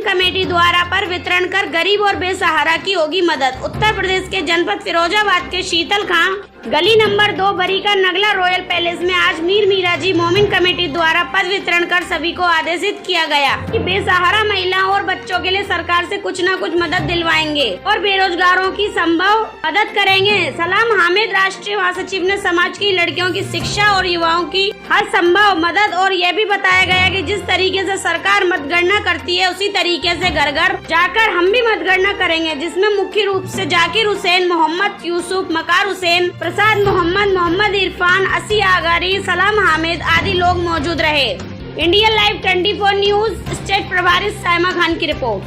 Committee द्वारा पर वितरण कर गरीब और बेसहारा की होगी मदद। उत्तर प्रदेश के जनपद फिरोजाबाद के शीतल खां गली नंबर 2 बरीका नगला रॉयल पैलेस में आज मीर मीराजी मोमिन कमेटी द्वारा पद वितरण कर सभी को आदेशित किया गया कि बेसहारा महिलाओं और बच्चों के लिए सरकार से कुछ न कुछ मदद दिलवाएंगे और बेरोजगारों की संभव मदद करेंगे। सलाम हामिद राष्ट्रीय महासचिव ने समाज की लड़कियों की शिक्षा और युवाओं की हर संभव मदद और यह भी बताया गया कि जिस तरीके से सरकार मतगणना करती है उसी तरीके से घर घर जाकर हम भी मतगणना करेंगे, जिसमें मुख्य रूप से जाकिर हुसैन, मोहम्मद यूसुफ, मकार हुसैन, प्रसाद मोहम्मद, मोहम्मद इरफान, असी आगारी, सलाम हामिद आदि लोग मौजूद रहे। इंडिया लाइव 24 न्यूज स्टेट प्रभारी साइमा खान की रिपोर्ट।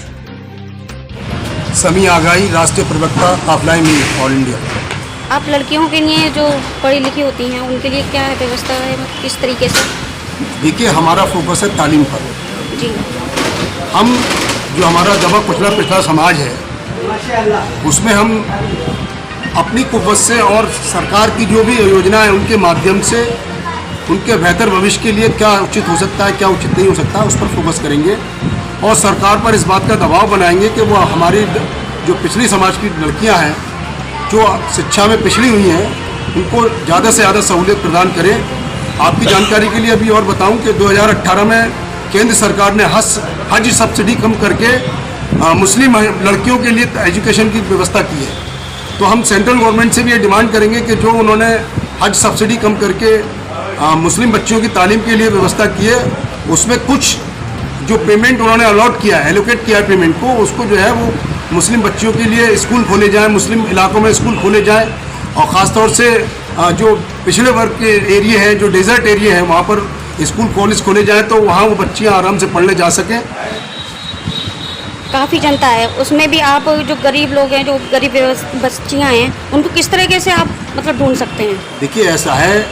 समी आगाई राष्ट्रीय प्रवक्ता काफला मीर ऑल इंडिया। आप लड़कियों के लिए जो पढ़ी लिखी होती हैं उनके लिए क्या व्यवस्था है, किस तरीके से? देखिए, हमारा फोकस है तालीम पर। जी, हम जो हमारा दबा कुचला पिछड़ा समाज है उसमें हम अपनी कुव्वत से और सरकार की जो भी योजना है उनके माध्यम से उनके बेहतर भविष्य के लिए क्या उचित हो सकता है, क्या उचित नहीं हो सकता, उस पर फोकस करेंगे और सरकार पर इस बात का दबाव बनाएंगे कि वो हमारी जो पिछड़ी समाज की लड़कियां हैं जो शिक्षा में पिछड़ी हुई हैं उनको ज़्यादा से ज़्यादा सहूलियत प्रदान करें। आपकी जानकारी के लिए अभी और बताऊं कि 2018 में केंद्र सरकार ने हज सब्सिडी कम करके मुस्लिम लड़कियों के लिए एजुकेशन की व्यवस्था की है। तो हम सेंट्रल गवर्नमेंट से भी ये डिमांड करेंगे कि जो उन्होंने हज सब्सिडी कम करके मुस्लिम बच्चों की तालीम के लिए व्यवस्था की है उसमें कुछ जो पेमेंट उन्होंने अलॉट किया है, एलोकेट किया है पेमेंट को, उसको जो है वो मुस्लिम बच्चियों के लिए स्कूल खोले जाएँ, मुस्लिम इलाकों में स्कूल खोले जाएँ और ख़ास तौर से जो पिछड़े वर्ग के एरिया हैं, जो डेजर्ट एरिया है, वहाँ पर स्कूल कॉलेज खोले जाएँ तो वहाँ वो बच्चियाँ आराम से पढ़ने जा सकें। काफ़ी जनता है उसमें भी आप जो गरीब लोग हैं, जो गरीब बच्चियाँ हैं, उनको किस तरीके से आप मतलब ढूंढ सकते हैं? देखिए, ऐसा है,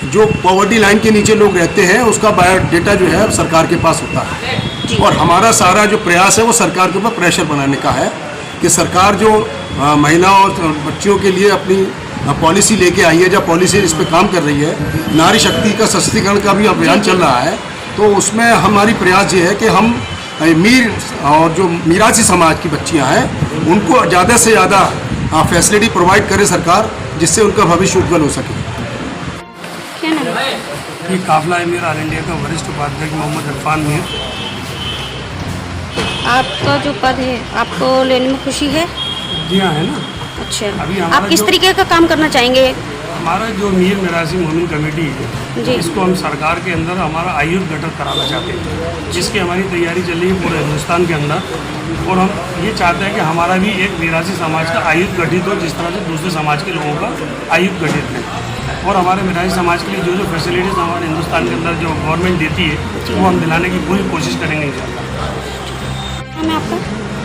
जो पॉवर्टी लाइन के नीचे लोग रहते हैं उसका बायोडेटा जो है सरकार के पास होता है और हमारा सारा जो प्रयास है वो सरकार के ऊपर प्रेशर बनाने का है कि सरकार जो महिलाओं और बच्चियों के लिए अपनी पॉलिसी लेके आई है, जब पॉलिसी इस पर काम कर रही है, नारी शक्ति का सशक्तिकरण का भी अभियान चल रहा है, तो उसमें हमारी प्रयास ये है कि हम मीर और जो मीरासी समाज की बच्चियां हैं उनको ज़्यादा से ज़्यादा फैसिलिटी प्रोवाइड करे सरकार, जिससे उनका भविष्य उज्जवल हो सके। क्या नाम है? ये काफला मीर ऑल इंडिया का वरिष्ठ उपाध्यक्ष मोहम्मद इरफान मीर। आपका जो पद है आपको लेने में खुशी है? जी हाँ, है ना। अच्छा, अभी आप किस तरीके का काम करना चाहेंगे? हमारा जो मीर मीरासी मोमिन कमेटी है इसको हम सरकार के अंदर हमारा आयुध गठन कराना चाहते हैं, जिसकी हमारी तैयारी चल रही है पूरे हिंदुस्तान के अंदर और हम ये चाहते हैं कि हमारा भी एक मीरासी समाज का आयुध गठित हो, जिस तरह से दूसरे समाज के लोगों का आयुध गठित है और हमारे मीरासी समाज के लिए जो जो फैसिलिटीज़ हमारे हिंदुस्तान के अंदर जो गवर्नमेंट देती है वो हम दिलाने की पूरी कोशिश करेंगे इंशाल्लाह। आपका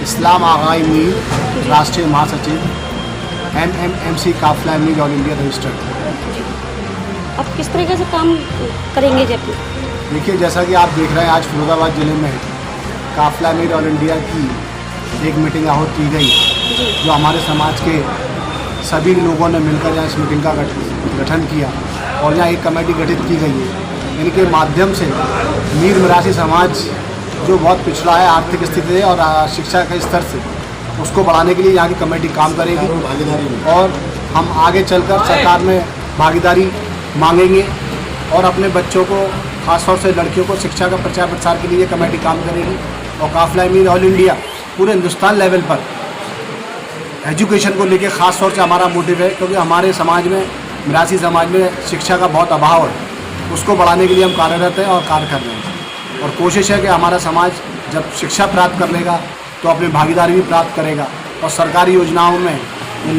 इस्लाम आगाई मीर राष्ट्रीय महासचिव MMMC काफला मीर ऑल इंडिया रजिस्टर्ड। आप किस तरीके से काम करेंगे? जब देखिए, जैसा कि आप देख रहे हैं आज फिरोजाबाद जिले में काफला मीर ऑल इंडिया की एक मीटिंग आहूत की गई जो हमारे समाज के सभी लोगों ने मिलकर यहाँ इस मीटिंग का गठन किया और यहाँ एक कमेटी गठित की गई है। इनके माध्यम से मीर मीरासी समाज जो बहुत पिछड़ा है आर्थिक स्थिति से और शिक्षा के स्तर से, उसको बढ़ाने के लिए यहाँ की कमेटी काम करेगी और हम आगे चलकर सरकार में भागीदारी मांगेंगे और अपने बच्चों को, खासतौर से लड़कियों को शिक्षा का प्रचार प्रसार के लिए कमेटी काम करेगी और काफला मीर ऑल इंडिया पूरे हिंदुस्तान लेवल पर एजुकेशन को लेके ख़ास तौर से हमारा मोटिव है, क्योंकि हमारे समाज में, मीरासी समाज में शिक्षा का बहुत अभाव है, उसको बढ़ाने के लिए हम कार्यरत हैं और कार्य कर रहे हैं और कोशिश है कि हमारा समाज जब शिक्षा प्राप्त कर लेगा तो अपनी भागीदारी भी प्राप्त करेगा और सरकारी योजनाओं में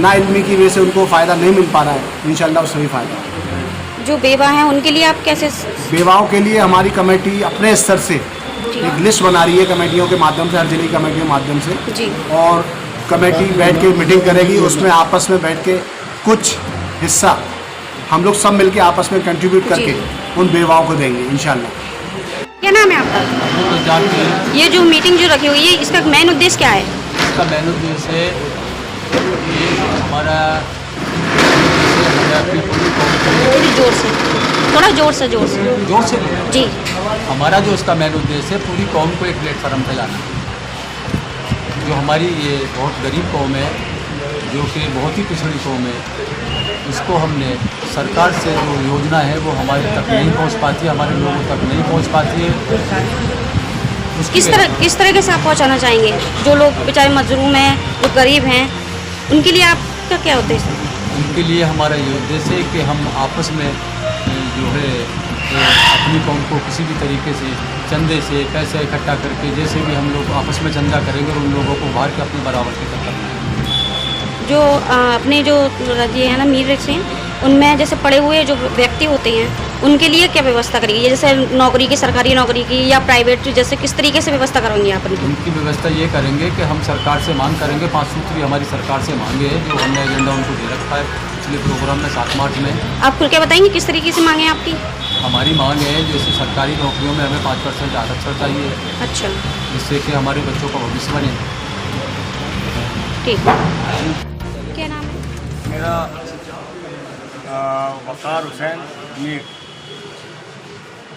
नाइल्मी की वजह से उनको फ़ायदा नहीं मिल पा रहा है, इंशाल्लाह उससे भी फ़ायदा। जो बेवा हैं उनके लिए आप कैसे? बेवाओं के लिए हमारी कमेटी अपने स्तर से एक लिस्ट बना रही है कमेटियों के माध्यम से, हर जिले की कमेटियों के माध्यम से जी, और कमेटी बैठ के मीटिंग करेगी, उसमें आपस में बैठ के कुछ हिस्सा हम लोग सब मिलके आपस में कंट्रीब्यूट करके उन बेवाओं को देंगे इंशाल्लाह। क्या नाम है आपका? ये जो मीटिंग जो रखी हुई है इसका मेन उद्देश्य क्या है? इसका मेन उद्देश्य है कि हमारा थोड़ा जोर से जी, हमारा जो इसका मेन उद्देश्य है पूरी कौम को एक प्लेटफार्म पे लाना जो हमारी ये बहुत गरीब कौम है, जो कि बहुत ही पिछड़ी कौम है, इसको हमने सरकार से जो योजना है वो हमारे तक नहीं पहुंच पाती है, हमारे लोगों तक नहीं पहुंच पाती है। किस तरह से आप पहुंचाना चाहेंगे? जो लोग बेचारे मजलूम हैं, जो गरीब हैं, उनके लिए आपका क्या उद्देश्य है? उनके लिए हमारा ये उद्देश्य है कि हम आपस में जो है अपनी कौम को किसी भी तरीके से चंदे से पैसे इकट्ठा करके जैसे भी हम लोग आपस में चंदा करेंगे और उन लोगों को बाहर के अपने बराबर के करना है। जो अपने जो ये है ना मीर से, उनमें जैसे पढ़े हुए जो व्यक्ति होते हैं उनके लिए क्या व्यवस्था करेंगे? जैसे नौकरी की, सरकारी नौकरी की या प्राइवेट, जैसे किस तरीके से व्यवस्था करेंगे आप उनकी? उनकी व्यवस्था ये करेंगे कि हम सरकार से मांग करेंगे, 5 सूत्री हमारी सरकार से मांगे है, जो हमने एजेंडा उनको दे रखा है पिछले प्रोग्राम में 7 मार्च में। आप खुल के बताएंगे किस तरीके से मांगे आपकी? हमारी मांग है जैसे सरकारी नौकरियों में हमें 5% आरक्षण चाहिए, अच्छा, जिससे कि हमारे बच्चों का भविष्य बने। ठीक। क्या नाम है? मेरा वकार हुसैन मीर।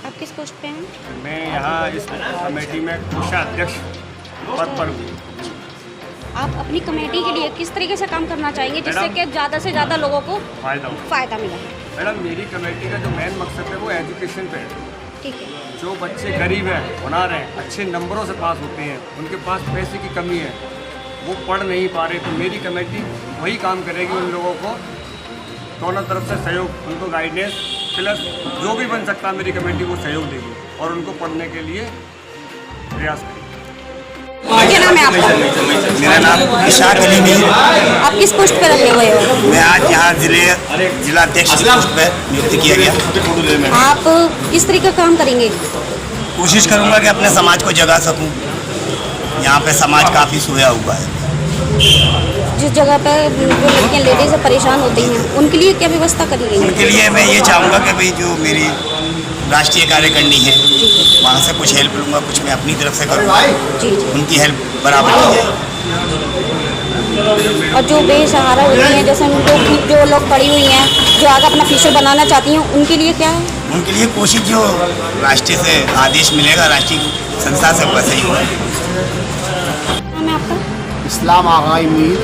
आप किस पोस्ट पे हैं? मैं यहाँ इस कमेटी में कोषाध्यक्ष पद पर हूँ। आप अपनी कमेटी के लिए किस तरीके से काम करना चाहेंगे जिससे कि ज़्यादा से ज़्यादा लोगों को फ़ायदा मिले? मैडम, मेरी कमेटी का जो मेन मकसद है वो एजुकेशन पे है। ठीक है। जो बच्चे गरीब हैं, होनहार हैं, अच्छे नंबरों से पास होते हैं, उनके पास पैसे की कमी है, वो पढ़ नहीं पा रहे, तो मेरी कमेटी वही काम करेगी, उन लोगों को दोनों तरफ से सहयोग, उनको गाइडेंस प्लस जो भी बन सकता है मेरी कमेटी वो सहयोग देगी और उनको पढ़ने के लिए प्रयास करेगी। क्या नाम है आपका? मेरा नाम इशाक अली मीर। आप किस पोस्ट पर रखे हुए हो? मैं आज यहाँ जिलाध्यक्ष की पोस्ट पर नियुक्त किया गया। आप किस तरीके का काम करेंगे? कोशिश करूँगा कि अपने समाज को जगा सकूँ। यहाँ पे समाज काफ़ी सोया हुआ है। जिस जगह पर जो लड़कियाँ लेडीज परेशान होती हैं उनके लिए क्या व्यवस्था करेंगे? उनके लिए मैं ये चाहूँगा कि भाई जो मेरी राष्ट्रीय कार्यकारिणी है वहाँ से कुछ हेल्प लूँगा, कुछ मैं अपनी तरफ से करूँगा, उनकी हेल्प बराबर की जाए। और जो बेसहारा होती हैं, जैसे उनको जो लोग पढ़ी हुई हैं, जो आगे अपना फ्यूचर बनाना चाहती हैं, उनके लिए क्या है? उनके लिए कोशिश जो राष्ट्रीय से आदेश मिलेगा, राष्ट्रीय संस्था से वैसे ही होगा। नाम है आपका? इस्लाम आगाई मीर,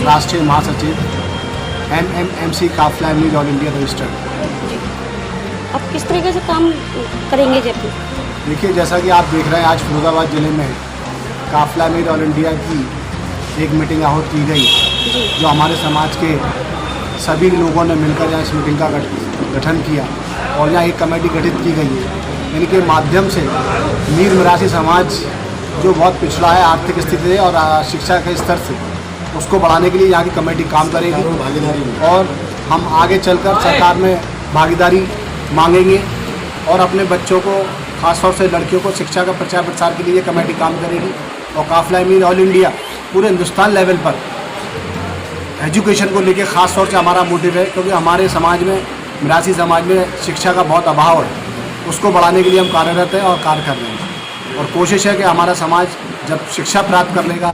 राष्ट्रीय महासचिव, MMMC काफिला मीर ऑल इंडिया रजिस्टर्ड। आप किस तरीके से काम करेंगे जब? देखिए, जैसा कि आप देख रहे हैं, आज फिरोजाबाद ज़िले में काफिला मीर ऑल इंडिया की एक मीटिंग आहूत की गई, जो हमारे समाज के सभी लोगों ने मिलकर यहाँ इस मीटिंग का गठन किया और यहाँ एक कमेटी गठित की गई है। इनके माध्यम से मीर मिरासी समाज जो बहुत पिछड़ा है आर्थिक स्थिति से और शिक्षा के स्तर से, उसको बढ़ाने के लिए यहाँ की कमेटी काम करेगी और हम आगे चलकर सरकार में भागीदारी मांगेंगे और अपने बच्चों को, खासतौर से लड़कियों को शिक्षा का प्रचार प्रसार के लिए कमेटी काम करेगी। और काफिला मीर ऑल इंडिया पूरे हिंदुस्तान लेवल पर एजुकेशन को लेके ख़ास तौर से हमारा मोटिव है, क्योंकि हमारे समाज में, मिरासी समाज में शिक्षा का बहुत अभाव है। उसको बढ़ाने के लिए हम कार्यरत हैं और कार्य कर रहे हैं और कोशिश है कि हमारा समाज जब शिक्षा प्राप्त कर लेगा